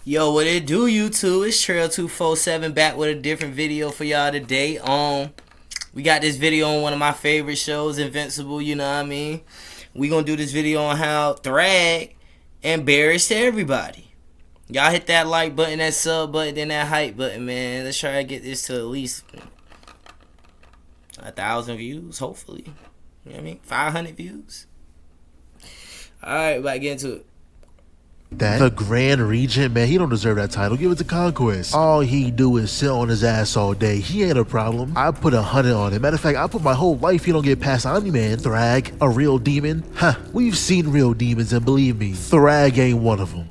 Yo, what it do, YouTube? It's Trail247 back with a different video for y'all today. We got this video on one of my favorite shows, Invincible, you know what I mean? We gonna do this video on how Thragg embarrassed everybody. Y'all hit that like button, that sub button, then that hype button, man. Let's try to get this to at least 1,000 views, hopefully. You know what I mean? 500 views. Alright, about to get into it. That the Grand Regent, man, he don't deserve that title. Give it to Conquest. All he do is sit on his ass all day. He ain't a problem. I put 100 on it. Matter of fact, I put my whole life he don't get past Omni-Man. Thragg, a real demon? Huh, we've seen real demons, and believe me, Thragg ain't one of them.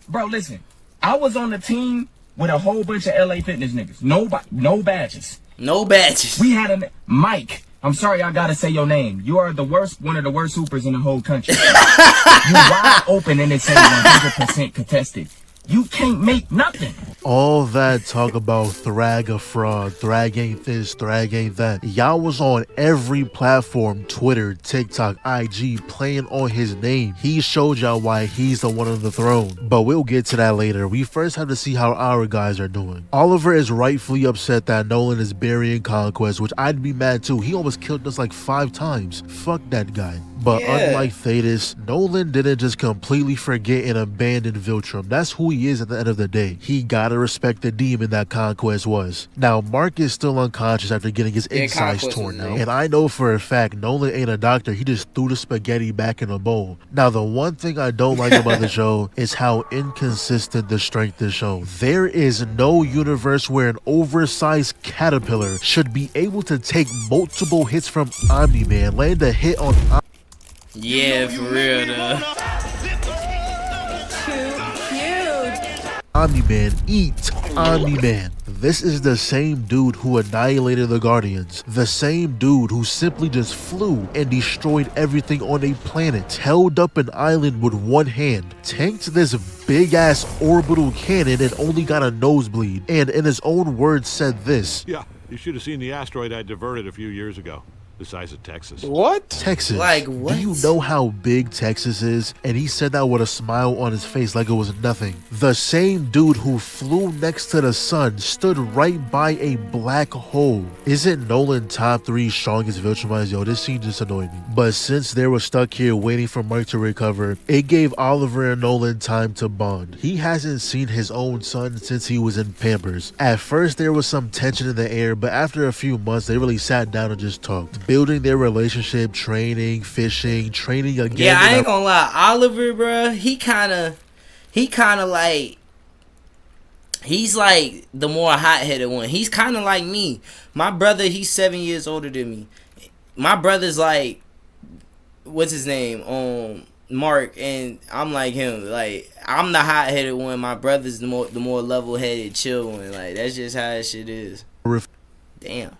Bro, listen. I was on the team with a whole bunch of LA Fitness niggas. No badges. No badges. We had a Mike. I'm sorry I gotta say your name. You are the worst, one of the worst hoopers in the whole country. You wide open and it's 100% contested. You can't make nothing. All that talk about Thragg a fraud, Thragg ain't this, Thragg ain't that. Y'all was on every platform, Twitter, TikTok, IG, playing on his name. He showed y'all why he's the one on the throne. But we'll get to that later. We first have to see how our guys are doing. Oliver is rightfully upset that Nolan is burying Conquest, which I'd be mad too. He almost killed us like 5 times. Fuck that guy. But unlike Thetis, Nolan didn't just completely forget and abandon Viltrum. That's who he is at the end of the day. He gotta respect the demon that Conquest was. Now, Mark is still unconscious after getting his insides torn out. And I know for a fact Nolan ain't a doctor. He just threw the spaghetti back in a bowl. Now, the one thing I don't like about the show is how inconsistent the strength is shown. There is no universe where an oversized caterpillar should be able to take multiple hits from Omni-Man, land a hit on yeah, for real, though. Omni-Man, eat Omni-Man. This is the same dude who annihilated the Guardians. The same dude who simply just flew and destroyed everything on a planet, held up an island with one hand, tanked this big-ass orbital cannon and only got a nosebleed, and in his own words said this. Yeah, you should have seen the asteroid I diverted a few years ago. The size of Texas. What? Texas. Like what? Do you know how big Texas is? And he said that with a smile on his face like it was nothing. The same dude who flew next to the sun stood right by a black hole. Isn't Nolan top 3 strongest Viltrumites? Yo, this scene just annoyed me. But since they were stuck here waiting for Mark to recover, it gave Oliver and Nolan time to bond. He hasn't seen his own son since he was in Pampers. At first there was some tension in the air, but after a few months they really sat down and just talked. Building their relationship, training, fishing, training again. Yeah, I ain't gonna lie, Oliver, bruh, he kind of like, he's like the more hot-headed one. He's kind of like me. My brother, he's 7 years older than me. My brother's like, what's his name? Mark, and I'm like him. Like, I'm the hot-headed one. My brother's the more level-headed, chill one. Like, that's just how that shit is. Damn.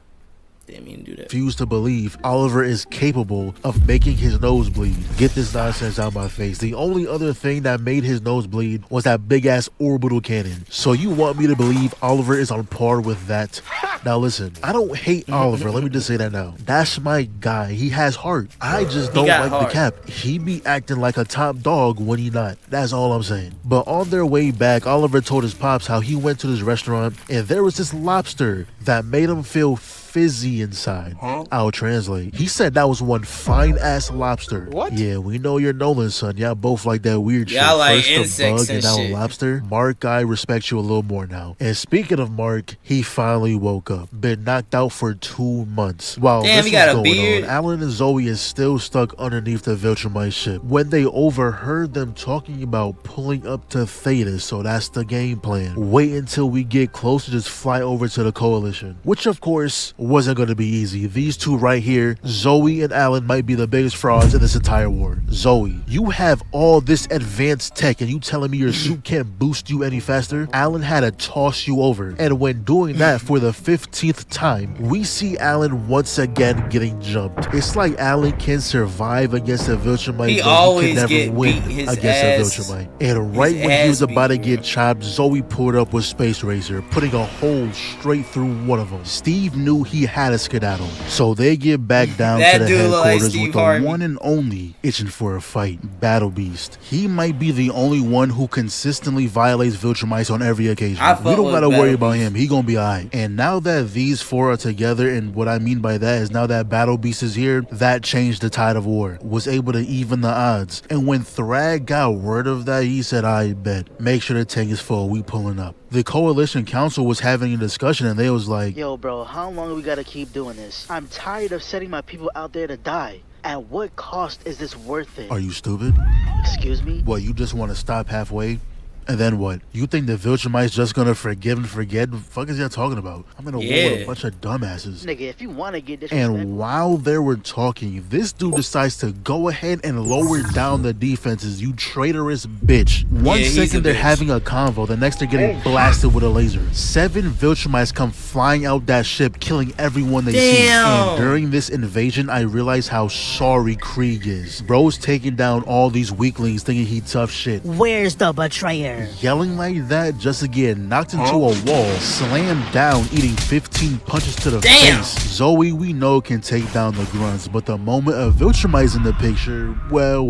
Didn't mean to do that. Refuse to believe Oliver is capable of making his nose bleed. Get this nonsense out of my face. The only other thing that made his nose bleed was that big ass orbital cannon. So you want me to believe Oliver is on par with that? Now listen, I don't hate Oliver. Let me just say that now. That's my guy. He has heart. I just don't like the cap. He be acting like a top dog when he not. That's all I'm saying. But on their way back, Oliver told his pops how he went to this restaurant and there was this lobster that made him feel fizzy inside. I'll translate. He said that was one fine ass lobster. What? Yeah, we know you're Nolan's son. Y'all both like that weird shit. Y'all like First a bug and now shit. a lobster. Mark, I respect you a little more now. And speaking of Mark, he finally woke up. Been knocked out for 2 months. While Damn, this he got was a going beard. on, Alan and Zoe is still stuck underneath the Viltrumite ship when they overheard them talking about pulling up to Thetis. So that's the game plan. Wait until we get close to just fly over to the coalition, which of course wasn't going to be easy. These two right here, Zoe and Alan, might be the biggest frauds in this entire war. Zoe, you have all this advanced tech and you telling me your suit can't boost you any faster? Alan had to toss you over. And when doing that for the 15th time, we see Alan once again getting jumped. It's like Alan can survive against a Viltrumite, He but always he can never get win beat his against ass. a Viltrumite. And right His when he was ass about to beat, get chopped, Zoe pulled up with Space Razor, putting a hole straight through one of them. Steve knew he he had to skedaddle. So they get back down That to the dude look like headquarters Steve with the Harvey. one and only itching for a fight, Battle Beast. He might be the only one who consistently violates Viltrumites on every occasion. I We fuck don't with gotta worry Battle about Beast. him. He gonna be alright. And now that these four are together, and what I mean by that is now that Battle Beast is here, that changed the tide of war. Was able to even the odds. And when Thragg got word of that, he said, I bet. Make sure the tank is full. We pulling up. The Coalition Council was having a discussion and they was like, Yo, bro, how long we gotta keep doing this? I'm tired of setting my people out there to die. At what cost is this worth it? are you stupid? Excuse me? What, you just want to stop halfway? And then what? You think the Viltrumites just gonna forgive and forget? What the fuck is y'all talking about? I'm in a war with a bunch of dumbasses. Nigga, if you wanna get disrespectful. And while they were talking, this dude decides to go ahead and lower down the defenses, you traitorous bitch. One Yeah, he's a second they're bitch. having a convo, the next they're getting blasted with a laser. 7 Viltrumites come flying out that ship, killing everyone they see. Damn. And during this invasion, I realized how sorry Krieg is. Bro's taking down all these weaklings thinking he tough shit. Where's the betrayer? Yelling like that just to get knocked into a wall, slammed down, eating 15 punches to the Damn. face. Zoe, we know, can take down the grunts, but the moment of Viltrumites in the picture, well.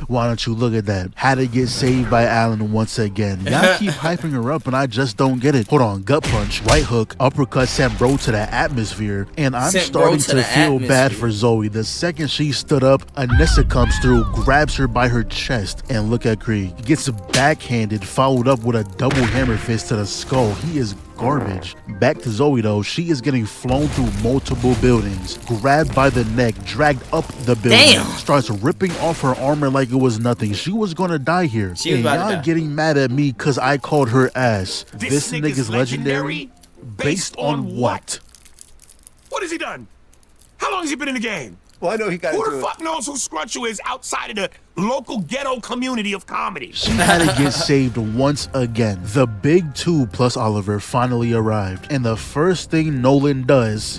Why don't you look at that? Had to get saved by Alan once again. Y'all keep hyping her up and I just don't get it. Hold on, gut punch, right hook, uppercut sent bro to the atmosphere, and I'm Sent bro starting to to the feel bad atmosphere. for Zoe. The second she stood up, Anissa comes through, grabs her by her chest, and look at Krieg. Gets backhanded, followed up with a double hammer fist to the skull. He is garbage. Back to Zoe though, she is getting flown through multiple buildings, grabbed by the neck, dragged up the building, Damn. starts ripping off her armor like it was nothing. She was gonna die here. She was And about to y'all die. getting mad at me cause I called her ass. This nigga's nigga's legendary? Based on what? What has he done? How long has he been in the game? Well, I know he got Who into the it. fuck knows who Scrunchu is outside of the local ghetto community of comedy? She had to get saved once again. The big two plus Oliver finally arrived. And the first thing Nolan does,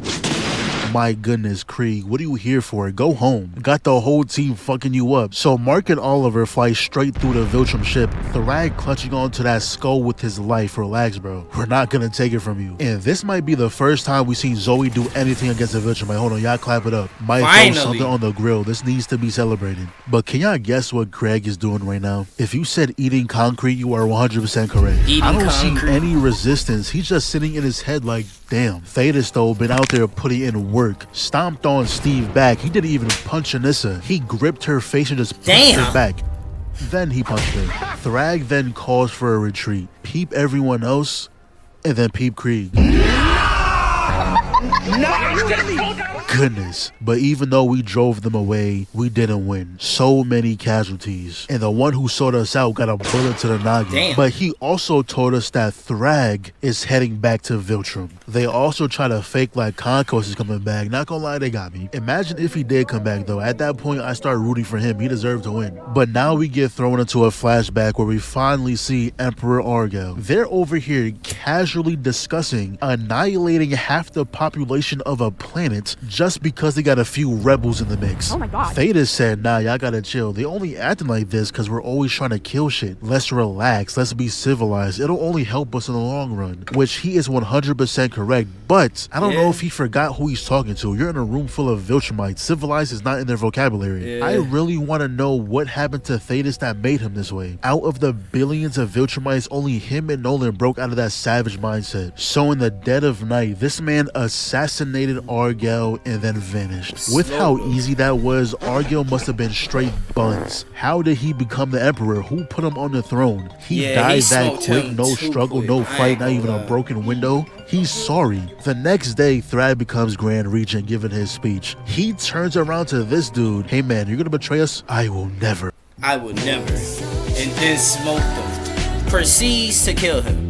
my goodness, Krieg, what are you here for? Go home. Got the whole team fucking you up. So Mark and Oliver fly straight through the Viltrum ship. Thragg clutching onto that skull with his life. Relax, bro. We're not gonna take it from you. And this might be the first time we've seen Zoe do anything against the Viltrum. Like, hold on, y'all clap it up. Might throw Finally. something on the grill. This needs to be celebrated. But can y'all guess what Craig is doing right now? If you said eating concrete, you are 100% correct. Eating I don't concrete. see any resistance. He's just sitting in his head like, damn. Thetis though been out there putting in work. Stomped on Steve back. He didn't even punch Anissa. He gripped her face and just punched her Damn. back. Then he punched her. Thragg then calls for a retreat. Peep everyone else, and then peep Krieg. Goodness. But even though we drove them away, we didn't win. So many casualties. And the one who sought us out got a bullet to the noggin. Damn. But he also told us that Thragg is heading back to Viltrum. They also try to fake like Conquest is coming back. Not gonna lie, they got me. Imagine if he did come back though. At that point, I start rooting for him. He deserved to win. But now we get thrown into a flashback where we finally see Emperor Argel. They're over here casually discussing annihilating half the population of a planet just because they got a few rebels in the mix. Oh my God. Thetis said, nah, y'all gotta chill. They only acting like this because we're always trying to kill shit. Let's relax. Let's be civilized. It'll only help us in the long run. Which he is 100% correct. But I don't know if he forgot who he's talking to. You're in a room full of Viltrumites. Civilized is not in their vocabulary. Yeah. I really want to know what happened to Thetis that made him this way. Out of the billions of Viltrumites, only him and Nolan broke out of that savage mindset. So in the dead of night, this man assassinated Argel and then vanished. With how easy that was, Argel must have been straight buns. How did he become the emperor? Who put him on the throne? He Yeah, died he that smoked quick, him no too struggle, quick. no I fight, ain't not gonna even a lie. broken window. He's sorry. The next day, Thragg becomes Grand Regent giving his speech. He turns around to this dude. Hey man, you're gonna betray us? I will never. I would never. And then smoked him. Proceeds to kill him.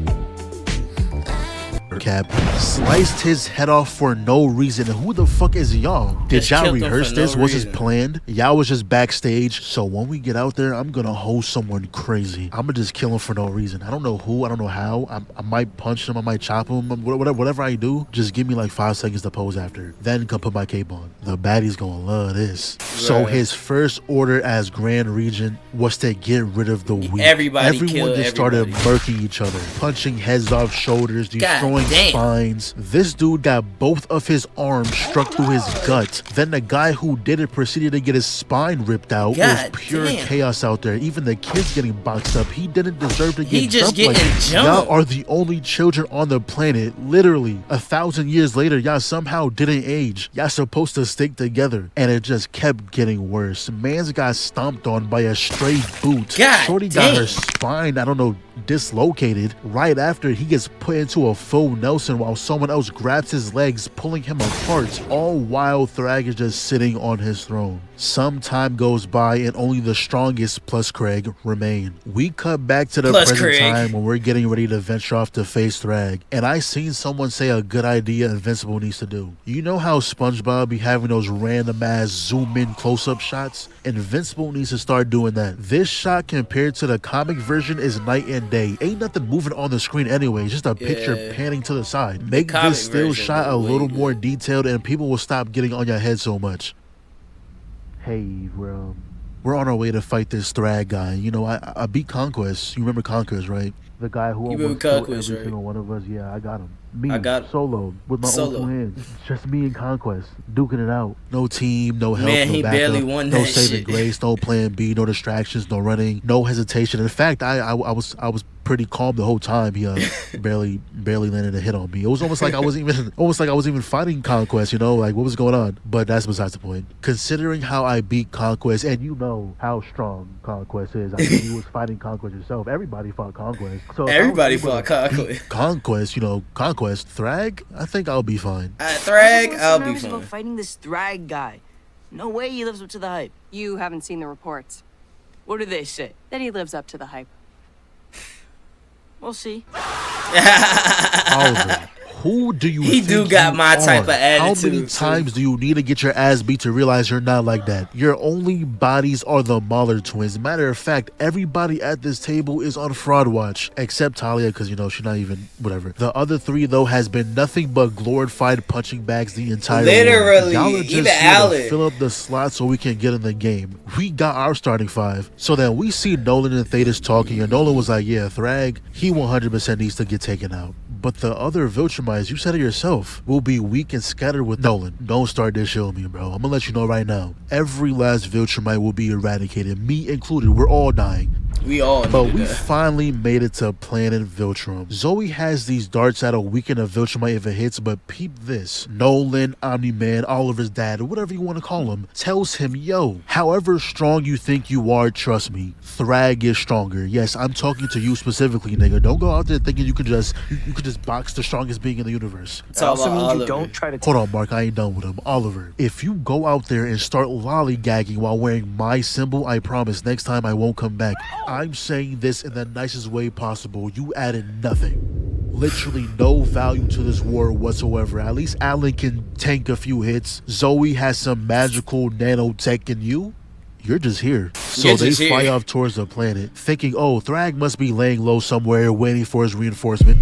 Cap sliced his head off for no reason. Who the fuck is y'all? Did Just y'all killed him rehearse for this? no Was this reason. planned? Y'all was just backstage. So when we get out there, I'm gonna host someone crazy. I'm gonna just kill him for no reason. I don't know who. I don't know how. I might punch him. I might chop him. Whatever I do, just give me like 5 seconds to pose after. Then come put my cape on. The baddie's gonna love this. So Right. his first order as Grand Regent was to get rid of the weak. Everybody Everyone kill just started everybody. murking each other, punching heads off shoulders, destroying spines. This dude got both of his arms struck through his gut. Then the guy who did it proceeded to get his spine ripped out. It was pure chaos out there. Even the kids getting boxed up. He didn't deserve to get jumped like that. Y'all are the only children on the planet. Literally, 1,000 years later, y'all somehow didn't age. Y'all supposed to stick together. And it just kept getting worse. Mans got stomped on by a stray boot. Shorty got her spine, I don't know, dislocated. Right after, he gets put into a full Nelson while someone else grabs his legs, pulling him apart, all while Thragg is just sitting on his throne. Some time goes by and only the strongest plus Craig remain. We cut back to the present time when we're getting ready to venture off to face Thragg, and I seen someone say a good idea Invincible needs to do. You know how SpongeBob be having those random ass zoom in close-up shots? Invincible needs to start doing that. This shot compared to the comic version is night and day. Ain't nothing moving on the screen anyway, just a picture panning to the side. Make this still shot a little more detailed and people will stop getting on your head so much. Hey, we're on our way to fight this Thragg guy. You know, I beat Conquest. You remember Conquest, right? The guy who almost killed every single one of us. Yeah, I got him. Me, solo, with my own two hands. Just me and Conquest, duking it out. No team, no help, no backup, no saving grace, no plan B, no distractions, no running, no hesitation. In fact, I was pretty calm the whole time. He barely landed a hit on me. It was almost like I wasn't even fighting Conquest, you know, like what was going on. But that's besides the point. Considering how I beat Conquest, and you know how strong Conquest is. I mean, you was fighting Conquest yourself. Everybody fought Conquest. So everybody fought Conquest. Conquest, you know, Conquest. Thragg, I think I'll be fine. Thragg, I'll be fine. About fighting this Thragg guy. No way he lives up to the hype. You haven't seen the reports. What do they say? That he lives up to the hype. We'll see. Oliver, who do you think do got my type of attitude. How many times do you need to get your ass beat to realize you're not like that? Your only bodies are the Mahler twins. Matter of fact, everybody at this table is on fraud watch, except Talia, because, you know, she's not even, whatever. The other three, though, has been nothing but glorified punching bags the entire literally, y'all are just here to fill up the slot so we can get in the game. We got our starting five. So then we see Nolan and Thetis talking, and Nolan was like, yeah, Thragg, he 100% needs to get taken out. But the other Viltrumites, you said it yourself, will be weak and scattered with Nolan. Don't start this shit with me, bro. I'm gonna let you know right now. Every last Viltrumite will be eradicated, me included. We're all dying. We all But we finally made it to Planet Viltrum. Zoe has these darts that'll weaken a Viltrumite if it hits, but peep this. Nolan, Omni-Man, Oliver's dad, or whatever you want to call him, tells him, yo, however strong you think you are, trust me, Thragg is stronger. Yes, I'm talking to you specifically, nigga. Don't go out there thinking you could just box the strongest being in the universe. It also means you don't try to... Hold on, Mark, I ain't done with him. Oliver, if you go out there and start lollygagging while wearing my symbol, I promise next time I won't come back. I'm saying this in the nicest way possible. You added nothing. Literally no value to this war whatsoever. At least Alan can tank a few hits. Zoe has some magical nanotech in you. You're just here. So they fly off towards the planet, thinking, oh, Thragg must be laying low somewhere, waiting for his reinforcement.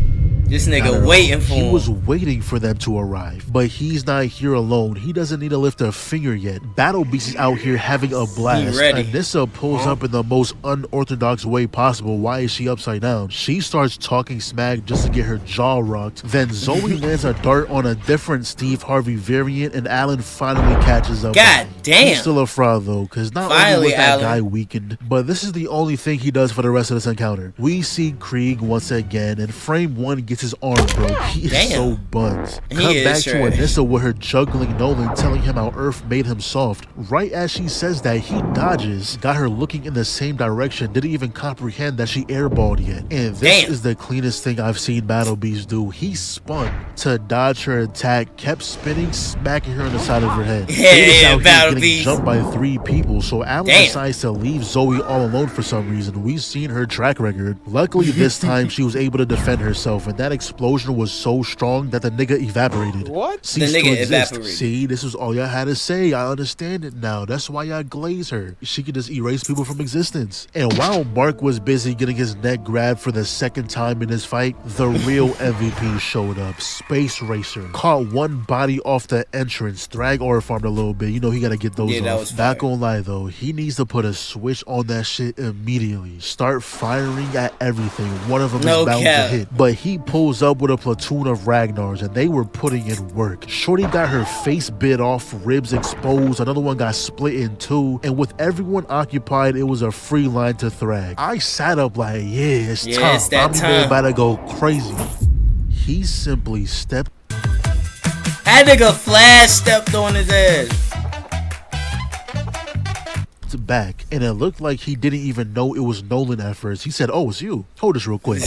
This nigga waiting for him. He was waiting for them to arrive, but he's not here alone. He doesn't need to lift a finger yet. Battle Beast is out here having a blast. Anissa pulls up in the most unorthodox way possible. Why is she upside down? She starts talking smack just to get her jaw rocked. Then Zoe lands a dart on a different Steve Harvey variant, and Alan finally catches up. God damn. He's still a fraud though, because not only was that guy weakened, but this is the only thing he does for the rest of this encounter. We see Krieg once again, and frame one gets his arm broke. He is so buns. Come back to Anissa with her juggling Nolan, telling him how Earth made him soft. Right as she says that, he dodges, got her looking in the same direction, didn't even comprehend that she airballed yet. And this is the cleanest thing I've seen Battle Beast do. He spun to dodge her attack, kept spinning, smacking her on the side of her head. Battle Beast jumped by 3 people, so Alan decides to leave Zoe all alone for some reason. We've seen her track record. Luckily this time she was able to defend herself, and that explosion was so strong that the nigga evaporated. What? The nigga evaporated. See, this was all y'all had to say. I understand it now. That's why y'all glaze her. She could just erase people from existence. And while Mark was busy getting his neck grabbed for the second time in this fight, the real MVP showed up. Space Racer caught one body off the entrance. Thragg aura farmed a little bit. You know he gotta get those off. Not gonna lie though, he needs to put a switch on that shit immediately. Start firing at everything. One of them is bound to hit. But he pulled pulls up with a platoon of Ragnars, and they were putting in work. Shorty got her face bit off, ribs exposed, another one got split in two, and with everyone occupied, it was a free line to Thragg. I sat up like, yeah, it's time. It's that I'm time. about to go crazy. He simply stepped That nigga flash stepped on his ass. back, and it looked like he didn't even know it was Nolan at first. He said, "Oh, it's you. Hold this real quick."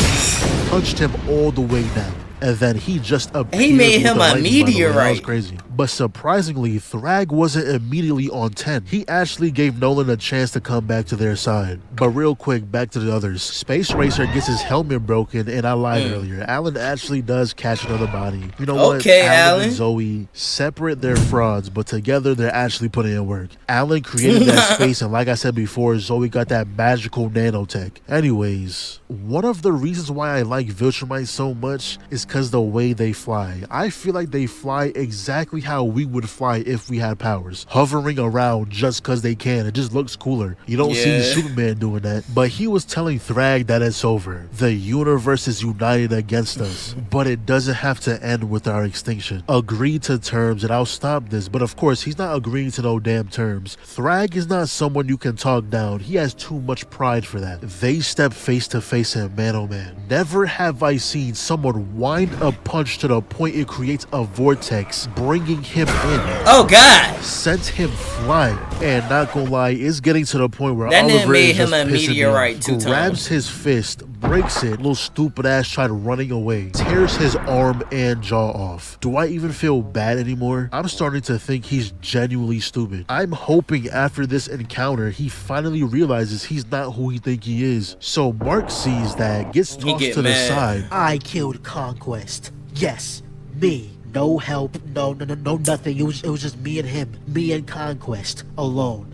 Punched him all the way down, and then he just appeared. He made with him the a lightning, by the way. That was meteorite. crazy. But surprisingly, Thragg wasn't immediately on 10. He actually gave Nolan a chance to come back to their side. But real quick, back to the others. Space Racer gets his helmet broken, and I lied earlier. Alan actually does catch another body. You know what? Okay, Alan Alan. and Zoe, separate their frauds, but together they're actually putting in work. Alan created that space, and like I said before, Zoe got that magical nanotech. Anyways, one of the reasons why I like Viltrumite so much is because the way they fly. I feel like they fly exactly how we would fly if we had powers. Hovering around just because they can. It just looks cooler. You don't see Yeah. Superman doing that. But he was telling Thragg that it's over. The universe is united against us. But it doesn't have to end with our extinction. Agree to terms and I'll stop this. But of course, he's not agreeing to no damn terms. Thragg is not someone you can talk down. He has too much pride for that. They step face to face and man oh man. Never have I seen someone wind a punch to the point it creates a vortex, bringing him in. Oh God. Sent him flying. And not gonna lie, it's getting to the point where That nigga Oliver made is him just a pissing me meteorite off. 2 times. Grabs his fist, breaks it, little stupid ass tried running away, tears his arm and jaw off. Do I even feel bad anymore? I'm starting to think he's genuinely stupid. I'm hoping after this encounter, he finally realizes he's not who he think he is. So Mark sees that, gets He tossed get to the mad. side. I killed Conquest. Yes, me. No help, no nothing. It was just me and him. Me and Conquest. Alone.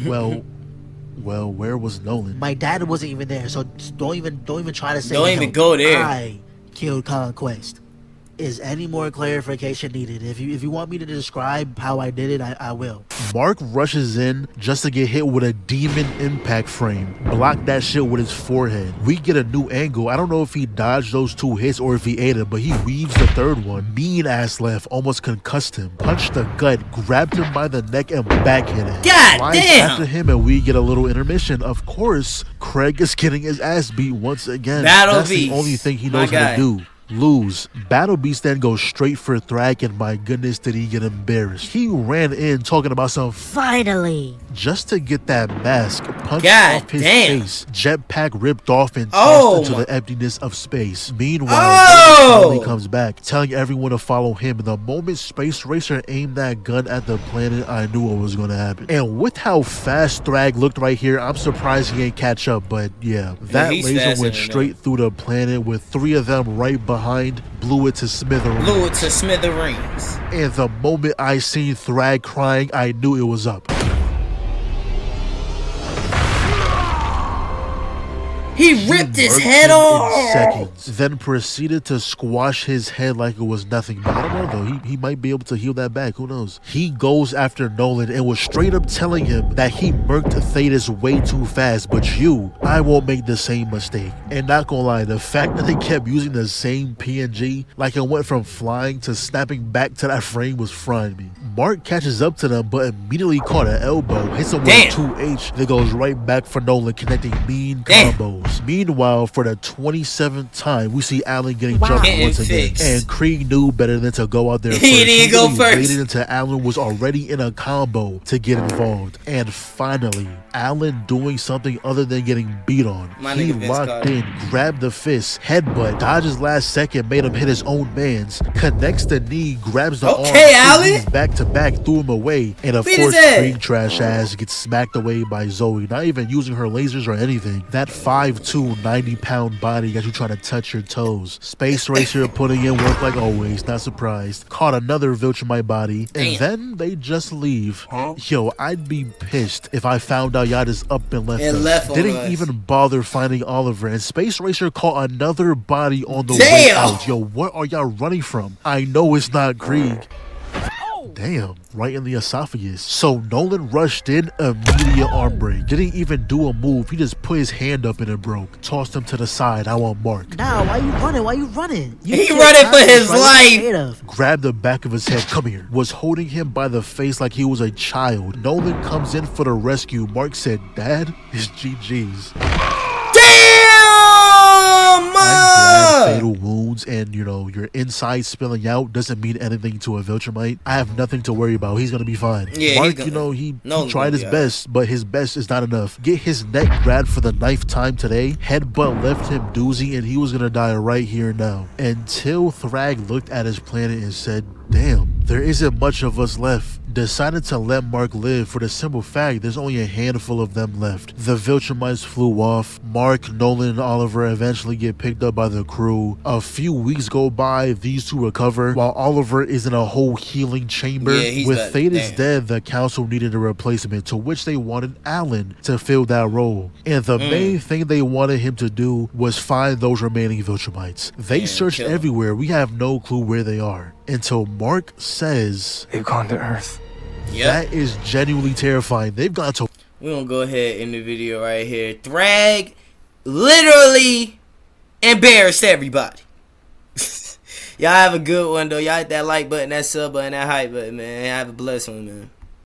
Well, where was Nolan? My dad wasn't even there, so just don't even try to say Don't even help. go there. I killed Conquest. Is any more clarification needed? If you want me to describe how I did it, I will. Mark rushes in just to get hit with a demon impact frame. Block that shit with his forehead. We get a new angle. I don't know if he dodged those 2 hits or if he ate it, but he weaves the 3rd one. Mean ass left, almost concussed him. Punched the gut, grabbed him by the neck and back hit him. God Flies damn. after him and we get a little intermission. Of course, Craig is getting his ass beat once again. Battle That's Beast, the only thing he my knows how guy. to do. Lose. Battle Beast then goes straight for Thragg, and my goodness did he get embarrassed. He ran in talking about some Finally. just to get that mask punched God off his damn. face. Jetpack ripped off and Oh tossed into my- the emptiness of space. Meanwhile, Oh! Nolan finally comes back, telling everyone to follow him. And the moment Space Racer aimed that gun at the planet, I knew what was going to happen. And with how fast Thragg looked right here, I'm surprised he ain't catch up. But yeah, that he's laser faster went than straight through the planet with 3 of them right behind, blew it to smithereens. Blew it to smithereens. And the moment I seen Thragg crying, I knew it was up. He ripped his Murked head him off. in seconds, then proceeded to squash his head like it was nothing. But I don't know though, he might be able to heal that back, who knows. He goes after Nolan and was straight up telling him that he murked Thetis way too fast, but I won't make the same mistake. And not gonna lie, the fact that they kept using the same PNG, like it went from flying to snapping back to that frame, was frying me. Mark catches up to them, but immediately caught an elbow, hits him with Damn. 2H, then goes right back for Nolan, connecting mean Damn. combos. Meanwhile, for the 27th time, we see Alan getting jumped Getting once again. fixed. And Krieg knew better than to go out there first. He didn't go really first. waited until Alan was already in a combo to get involved. And finally, Alan doing something other than getting beat on. My He nigga Vince locked Carter. in, grabbed the fist, headbutt, dodges last second, made him hit his own mans, connects the knee, grabs the arm, Okay, Alan. back to back, threw him away. And of Beat his course, ass. Krieg trash ass gets smacked away by Zoe, not even using her lasers or anything. That 5'2", 90-pound body got you trying to touch your toes. Space Racer putting in work like always, not surprised. Caught another Viltrumite body, and Damn. then they just leave. Yo, I'd be pissed if I found out y'all just up and left And us. left on Didn't us. even bother finding Oliver, and Space Racer caught another body on the way Damn. out. Yo, what are y'all running from? I know it's not Krieg. Damn, right in the esophagus. So Nolan rushed in, immediate arm break. Didn't even do a move. He just put his hand up and it broke. Tossed him to the side. I want Mark. Nah, why you running? Why you running? You He killed running for Conquest, his right? What you scared life. of? Grabbed the back of his head. Come here. Was holding him by the face like he was a child. Nolan comes in for the rescue. Mark said, Dad? It's GG's. Damn! I'm glad fatal wounds and, you know, your inside spilling out doesn't mean anything to a Viltrumite. I have nothing to worry about. He's going to be fine. Yeah, Mark, he's gonna- you know, he Nolan's tried gonna his be alright. best, but his best is not enough. Get his neck grabbed for the 9th time today. Headbutt left him doozy, and he was going to die right here and now. Until Thragg looked at his planet and said, damn, there isn't much of us left. Decided to let Mark live for the simple fact there's only a handful of them left. The Viltrumites flew off. Mark, Nolan, and Oliver eventually get picked up by the crew. A few weeks go by, these two recover, while Oliver is in a whole healing chamber. Yeah, he's With got- Thetis damn. dead, the council needed a replacement, to which they wanted Alan to fill that role. And the main thing they wanted him to do was find those remaining Viltrumites. They Yeah, searched kill 'em. everywhere. We have no clue where they are. Until Mark says, They've gone to Earth. Yep. that is genuinely terrifying. They've gone to We're gonna go ahead in the video right here. Thragg literally embarrassed everybody. Y'all have a good one though. Y'all hit that like button, that sub button, that hype button, man. Have a blessed one, man.